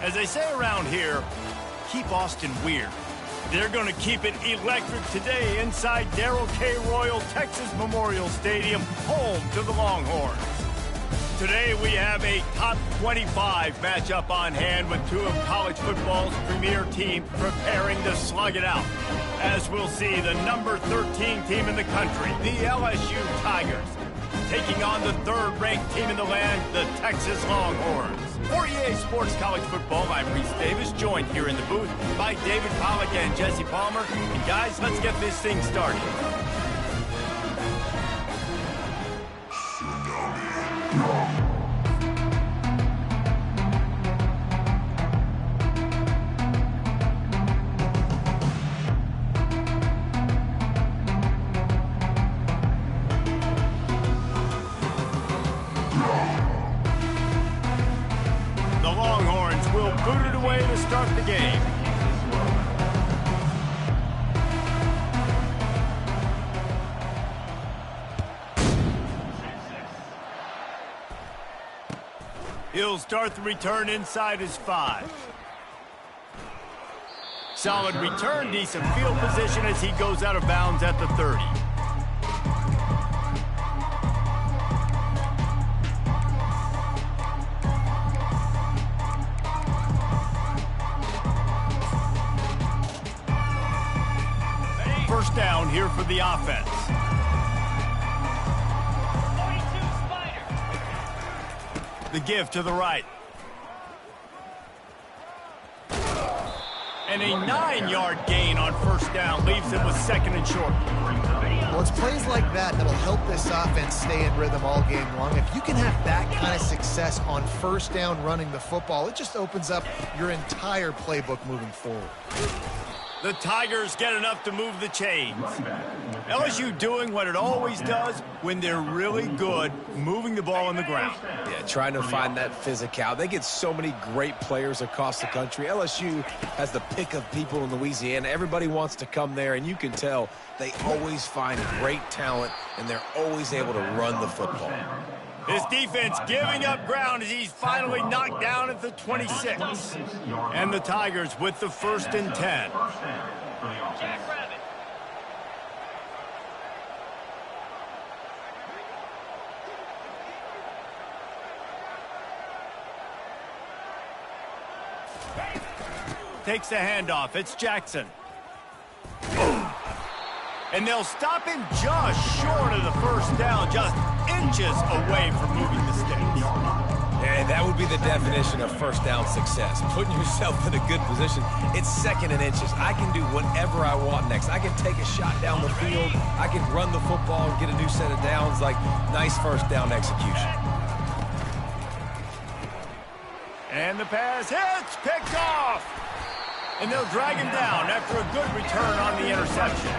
As they say around here, keep Austin weird. They're going to keep it electric today inside Darrell K. Royal Texas Memorial Stadium, home to the Longhorns. Today we have a top 25 matchup on hand with two of college football's premier teams preparing to slug it out. As we'll see, the number 13 team in the country, the LSU Tigers, taking on the third-ranked team in the land, the Texas Longhorns. For EA Sports College Football, I'm Reese Davis, joined here in the booth by David Pollack and Jesse Palmer. And guys, let's get this thing started. The Longhorns will boot it away to start the game. He'll start the return inside his 5. Solid return, decent field position as he goes out of bounds at the 30. First down here for the offense. The give to the right. And a 9-yard gain on first down leaves him with second and short. Well, it's plays like that that'll help this offense stay in rhythm all game long. If you can have that kind of success on first down running the football, it just opens up your entire playbook moving forward. The Tigers get enough to move the chains. LSU doing what it always does when they're really good, moving the ball on the ground. Yeah, trying to find that physicality. They get so many great players across the country. LSU has the pick of people in Louisiana. Everybody wants to come there, and you can tell they always find great talent, and they're always able to run the football. His defense giving up ground as he's finally knocked down at the 26. And the Tigers with the 1st and 10. Takes the handoff. It's Jackson. And they'll stop him just short of the first down, just inches away from moving the sticks. And that would be the definition of first down success. Putting yourself in a good position. It's second and inches. I can do whatever I want next. I can take a shot down the field. I can run the football and get a new set of downs. Like, nice first down execution. And the pass hits, picked off. And they'll drag him down after a good return on the interception.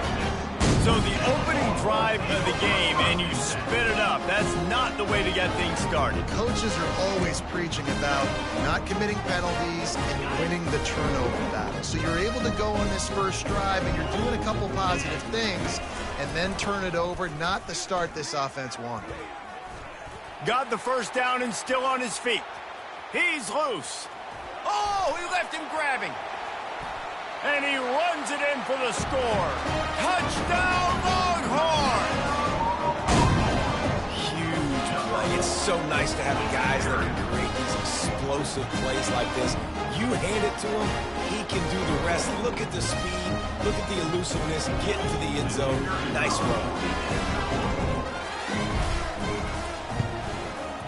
So the opening drive of the game, and you spit it up. That's not the way to get things started. Coaches are always preaching about not committing penalties and winning the turnover battle. So you're able to go on this first drive, and you're doing a couple positive things, and then turn it over. Not the start this offense wanted. Got the first down and still on his feet. He's loose. Oh, he left him grabbing. And he runs it in for the score. Touchdown, Longhorn! Huge play. It's so nice to have guys that can create these explosive plays like this. You hand it to him, he can do the rest. Look at the speed. Look at the elusiveness. Get into the end zone. Nice run.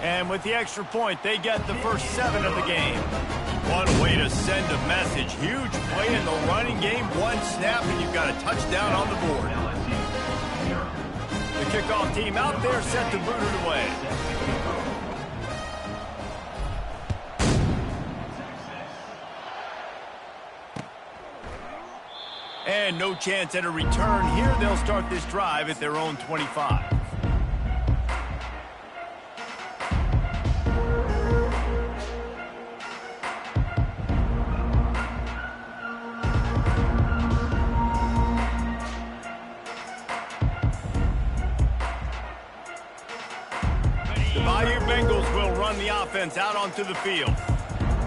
And with the extra point, they get the first 7 of the game. What a way to send a message. Huge play in the running game. One snap, and you've got a touchdown on the board. The kickoff team out there set to boot it away. And no chance at a return here. They'll start this drive at their own 25. The Bayou Bengals will run the offense out onto the field.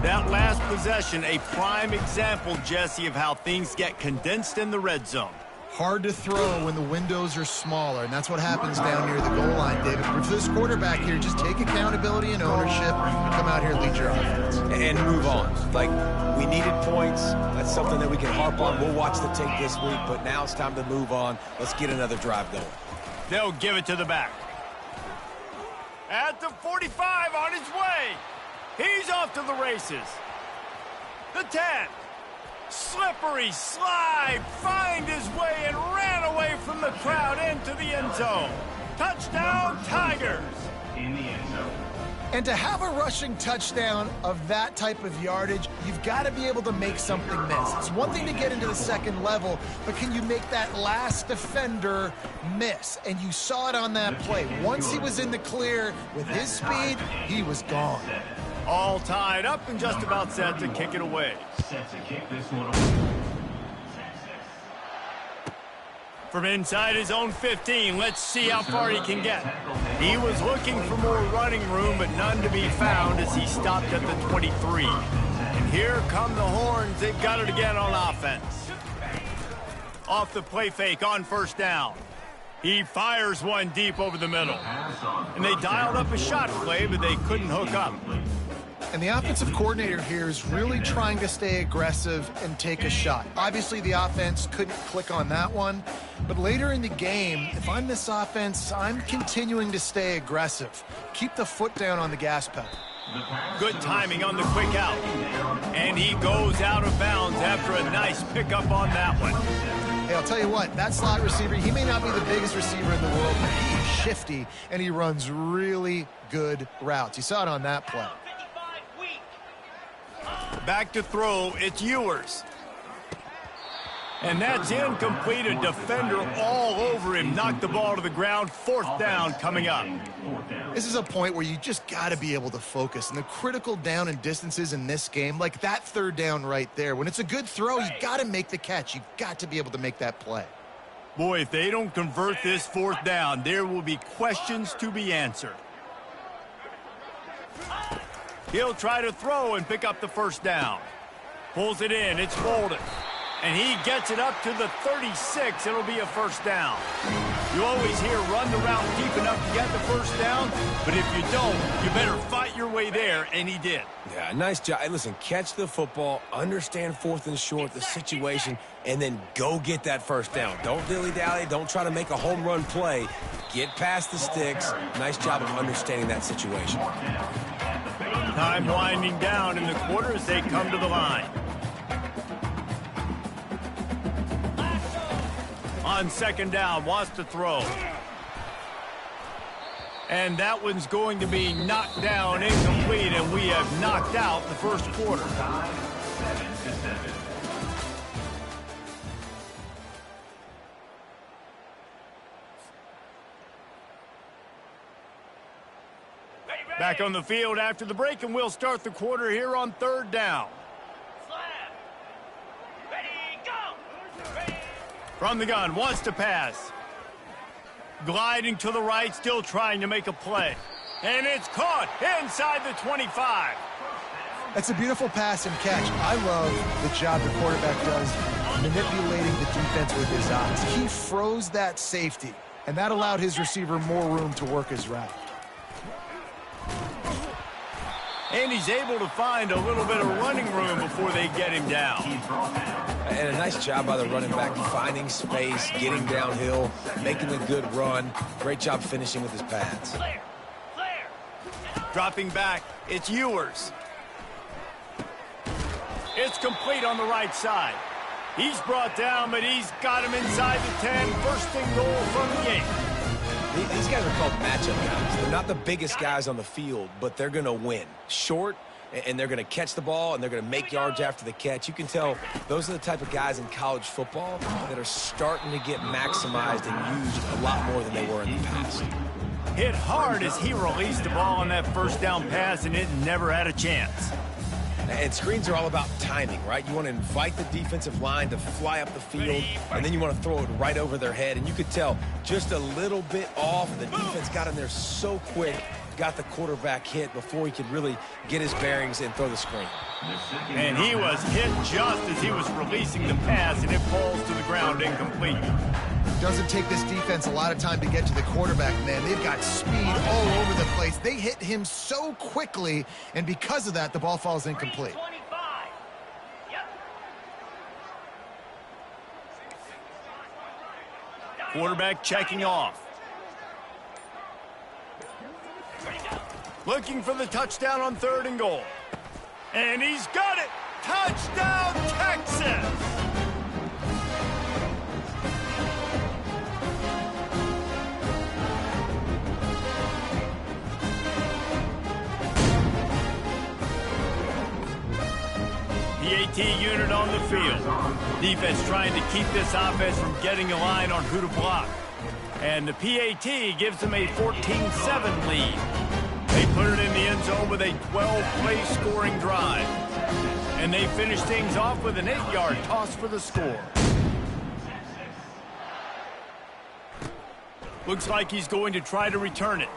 That last possession, a prime example, Jesse, of how things get condensed in the red zone. Hard to throw when the windows are smaller, and that's what happens down near the goal line, David. But for this quarterback here, just take accountability and ownership and come out here and lead your offense. And move on. Like, we needed points. That's something that we can harp on. We'll watch the tape this week, but now it's time to move on. Let's get another drive going. They'll give it to the back. At the 45 on his way. He's off to the races. The 10. Slippery slide, find his way and ran away from the crowd into the end zone. Touchdown, Tigers. In the end zone. And to have a rushing touchdown of that type of yardage, you've got to be able to make something miss. It's one thing to get into the second level, but can you make that last defender miss? And you saw it on that play. Once he was in the clear with his speed, he was gone. All tied up and just about set to kick it away. Set to kick this one away. From inside his own 15, let's see how far he can get. He was looking for more running room, but none to be found as he stopped at the 23. And here come the horns. They've got it again on offense. Off the play fake on first down. He fires one deep over the middle. And they dialed up a shot play, but they couldn't hook up. And the offensive coordinator here is really trying to stay aggressive and take a shot. Obviously, the offense couldn't click on that one. But later in the game, if I'm this offense, I'm continuing to stay aggressive. Keep the foot down on the gas pedal. Good timing on the quick out. And he goes out of bounds after a nice pickup on that one. Hey, I'll tell you what, that slot receiver, he may not be the biggest receiver in the world, but he's shifty, and he runs really good routes. You saw it on that play. Back to throw, it's Ewers. And that's incomplete. A defender all over him. Knocked the ball to the ground. Fourth down coming up. This is a point where you just got to be able to focus. And the critical down and distances in this game, like that third down right there, when it's a good throw, you got to make the catch. You've got to be able to make that play. Boy, if they don't convert this fourth down, there will be questions to be answered. He'll try to throw and pick up the first down. Pulls it in. It's Bolden. And he gets it up to the 36. It'll be a first down. You always hear run the route deep enough to get the first down, but if you don't, you better fight your way there, and he did. Yeah, nice job. Hey, listen, catch the football, understand fourth and short, the situation, and then go get that first down. Don't dilly-dally. Don't try to make a home run play. Get past the sticks. Nice job of understanding that situation. Time winding down in the quarter as they come to the line. On second down, wants to throw. And that one's going to be knocked down, incomplete, and we have knocked out the first quarter. Back on the field after the break, and we'll start the quarter here on third down. From the gun, wants to pass. Gliding to the right, still trying to make a play. And it's caught inside the 25. That's a beautiful pass and catch. I love the job the quarterback does manipulating the defense with his eyes. He froze that safety, and that allowed his receiver more room to work his route. And he's able to find a little bit of running room before they get him down. And a nice job by the running back, finding space, getting downhill, making a good run. Great job finishing with his pads. Dropping back, it's Ewers. It's complete on the right side. He's brought down, but he's got him inside the 10. First and goal from the 8. These guys are called matchup guys. They're not the biggest guys on the field, but they're going to win. Short, and they're going to catch the ball, and they're going to make yards after the catch. You can tell those are the type of guys in college football that are starting to get maximized and used a lot more than they were in the past. Hit hard as he released the ball on that first down pass, and it never had a chance. And screens are all about timing, right? You want to invite the defensive line to fly up the field, and then you want to throw it right over their head. And you could tell just a little bit off. The defense got in there so quick, got the quarterback hit before he could really get his bearings and throw the screen. And he was hit just as he was releasing the pass, and it falls to the ground incomplete. Doesn't take this defense a lot of time to get to the quarterback, man. They've got speed all over the place. They hit him so quickly, and because of that, the ball falls incomplete. Quarterback checking off. Looking for the touchdown on 3rd and goal. And he's got it! Touchdown, Texas! PAT unit on the field. Defense trying to keep this offense from getting a line on who to block. And the PAT gives them a 14-7 lead. They put it in the end zone with a 12-play scoring drive. And they finish things off with an 8-yard toss for the score. Looks like he's going to try to return it.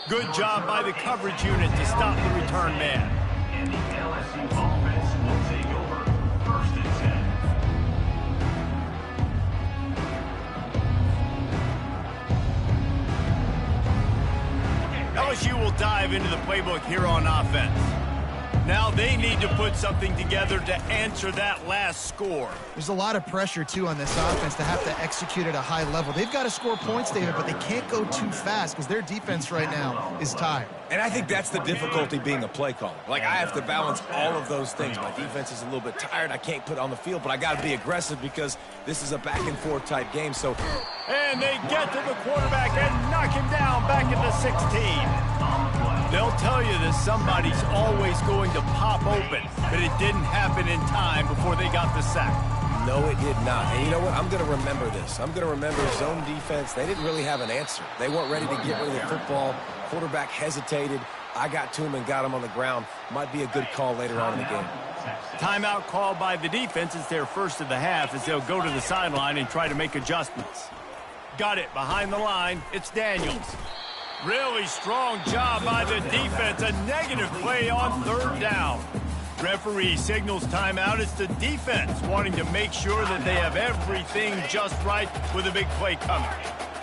Good job by the coverage unit to stop the return man. And the LSU offense will take over 1st and 10. LSU will dive into the playbook here on offense. Now they need to put something together to answer that last score. There's a lot of pressure, too, on this offense to have to execute at a high level. They've got to score points, David, but they can't go too fast because their defense right now is tired. And I think that's the difficulty being a play caller. Like, I have to balance all of those things. My defense is a little bit tired. I can't put it on the field, but I got to be aggressive because this is a back-and-forth type game. So, and they get to the quarterback and knock him down back at the 16. They'll tell you that somebody's always going to pop open, but it didn't happen in time before they got the sack. No, it did not. And you know what? I'm going to remember this. I'm going to remember zone defense. They didn't really have an answer. They weren't ready to get rid of the football. Quarterback hesitated. I got to him and got him on the ground. Might be a good call later on in the game. Timeout called by the defense. It's their first of the half as they'll go to the sideline and try to make adjustments. Got it behind the line. It's Daniels. Really strong job by the defense. A negative play on 3rd down. Referee signals timeout. It's the defense wanting to make sure that they have everything just right with a big play coming.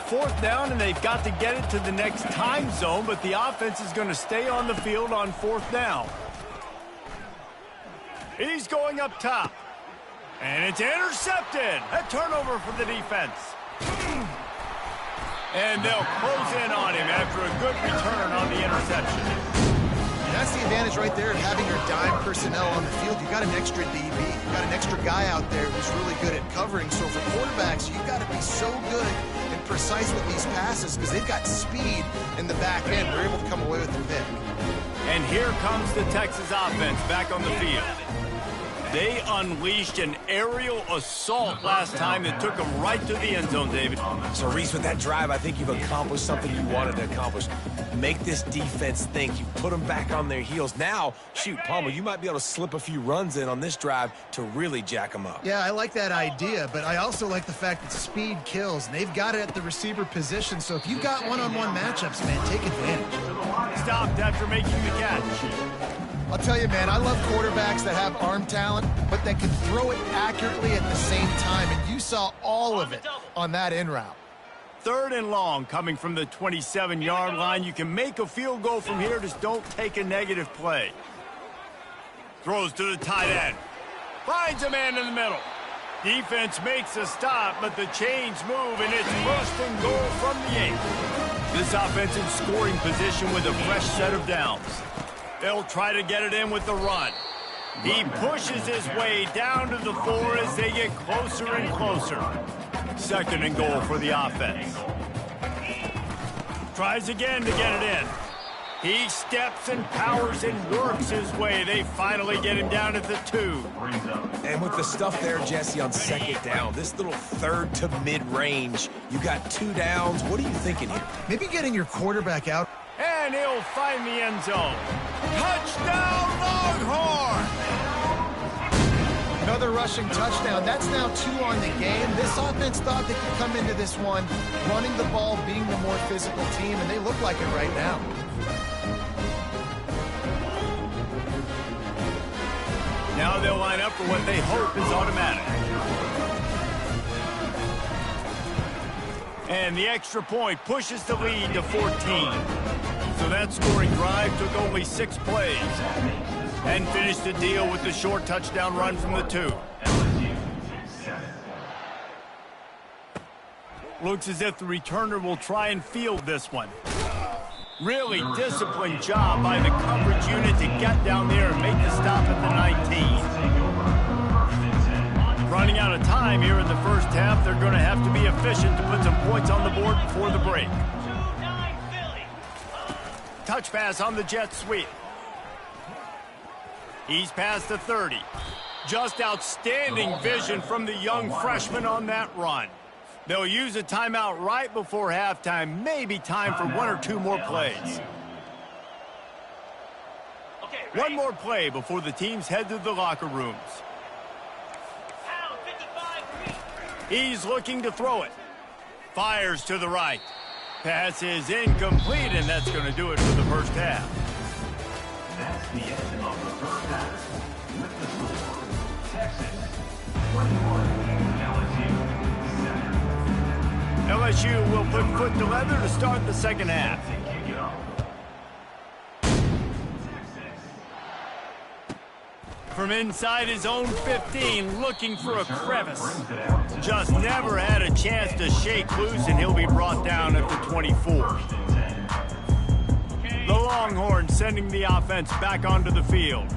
4th down, and they've got to get it to the next time zone, but the offense is going to stay on the field on 4th down. He's going up top. And it's intercepted. A turnover for the defense. And they'll close in on him after a good return on the interception. And that's the advantage right there of having your dime personnel on the field. You got an extra DB. You got an extra guy out there who's really good at covering. So for quarterbacks, you got to be so good and precise with these passes because they've got speed in the back end. They're able to come away with the pick. And here comes the Texas offense back on the field. They unleashed an aerial assault last time that took them right to the end zone, David. So, Reese, with that drive, I think you've accomplished something you wanted to accomplish. Make this defense think. You put them back on their heels. Now, shoot, Palmer, you might be able to slip a few runs in on this drive to really jack them up. Yeah, I like that idea, but I also like the fact that speed kills, and they've got it at the receiver position. So if you've got one-on-one matchups, man, take advantage. Stopped after making the catch. I'll tell you, man, I love quarterbacks that have arm talent, but that can throw it accurately at the same time, and you saw all of it on that in route. 3rd and long coming from the 27-yard line. You can make a field goal from here, just don't take a negative play. Throws to the tight end. Finds a man in the middle. Defense makes a stop, but the chains move, and it's 1st and goal from the 8. This offense in scoring position with a fresh set of downs. They'll try to get it in with the run. He pushes his way down to the 4 as they get closer and closer. 2nd and goal for the offense. Tries again to get it in. He steps and powers and works his way. They finally get him down at the 2. And with the stuff there, Jesse, on 2nd down, this little 3rd to mid-range, you got 2 downs. What are you thinking here? Maybe getting your quarterback out. And he'll find the end zone. Touchdown, Longhorn! Another another rushing touchdown. That's now 2 on the game. This offense thought they could come into this one running the ball, being the more physical team, and they look like it right now. Now they'll line up for what they hope is automatic. And the extra point pushes the lead to 14. So that scoring drive took only 6 plays and finished the deal with the short touchdown run from the 2. Looks as if the returner will try and field this one. Really disciplined job by the coverage unit to get down there and make the stop at the 19. Running out of time here in the first half, they're going to have to be efficient to put some points on the board before the break. Touch pass on the jet sweep. He's past the 30. Just outstanding vision from the young freshman on that run. They'll use a timeout right before halftime. Maybe time for 1 or 2 more plays. One more play before the teams head to the locker rooms. He's looking to throw it. Fires to the right. Pass is incomplete, and that's going to do it for the first half. That's the end of the first half. With the score, Texas 21, LSU 7. LSU will put foot to leather to start the second half. From inside his own 15, looking for a crevice. Just never had a chance to shake loose, and he'll be brought down at the 24. The Longhorns sending the offense back onto the field.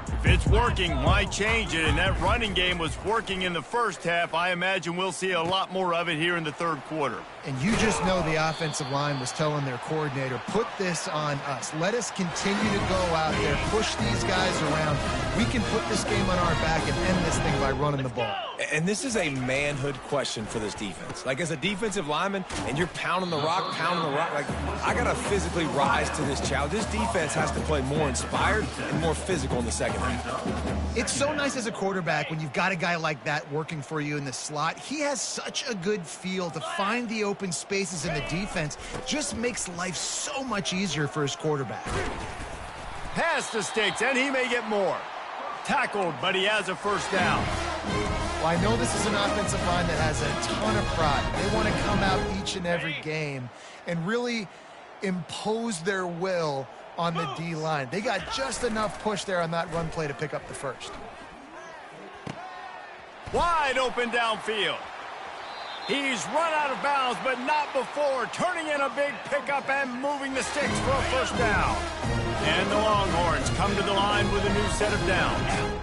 If it's working, why change it? And that running game was working in the first half. I imagine we'll see a lot more of it here in the third quarter. And you just know the offensive line was telling their coordinator, put this on us. Let us continue to go out there, push these guys around. We can put this game on our back and end this thing by running the ball. And this is a manhood question for this defense. Like, as a defensive lineman, and you're pounding the rock, like, I got to physically rise to this challenge. This defense has to play more inspired and more physical in the second half. It's so nice as a quarterback when you've got a guy like that working for you in the slot. He has such a good feel to find the open spaces in the defense. Just makes life so much easier for his quarterback. Pass the sticks, and he may get more. Tackled, but he has a first down. Well, I know this is an offensive line that has a ton of pride. They want to come out each and every game and really impose their will on the D-line. They got just enough push there on that run play to pick up the first. Wide open downfield. He's run out of bounds, but not before. Turning in a big pickup and moving the sticks for a first down. And the Longhorns come to the line with a new set of downs.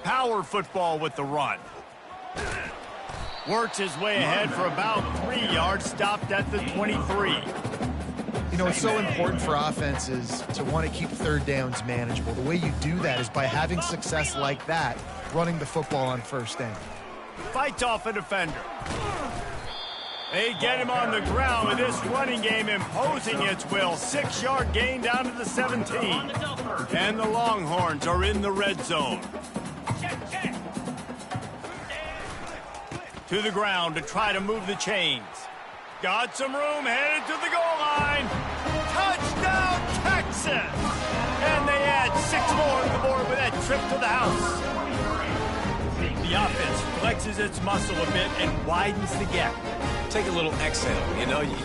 Power football with the run. Works his way ahead for about 3 yards, stopped at the 23. You know, it's so important for offenses to want to keep third downs manageable. The way you do that is by having success like that, running the football on first down. Fights off a defender. They get him on the ground with this running game imposing its will. 6-yard gain down to the 17. And the Longhorns are in the red zone. To the ground to try to move the chains. Got some room, headed to the goal line. Touchdown, Texas! And they add 6 more to the board with that trip to the house. The offense flexes its muscle a bit and widens the gap. Take a little exhale, you know, you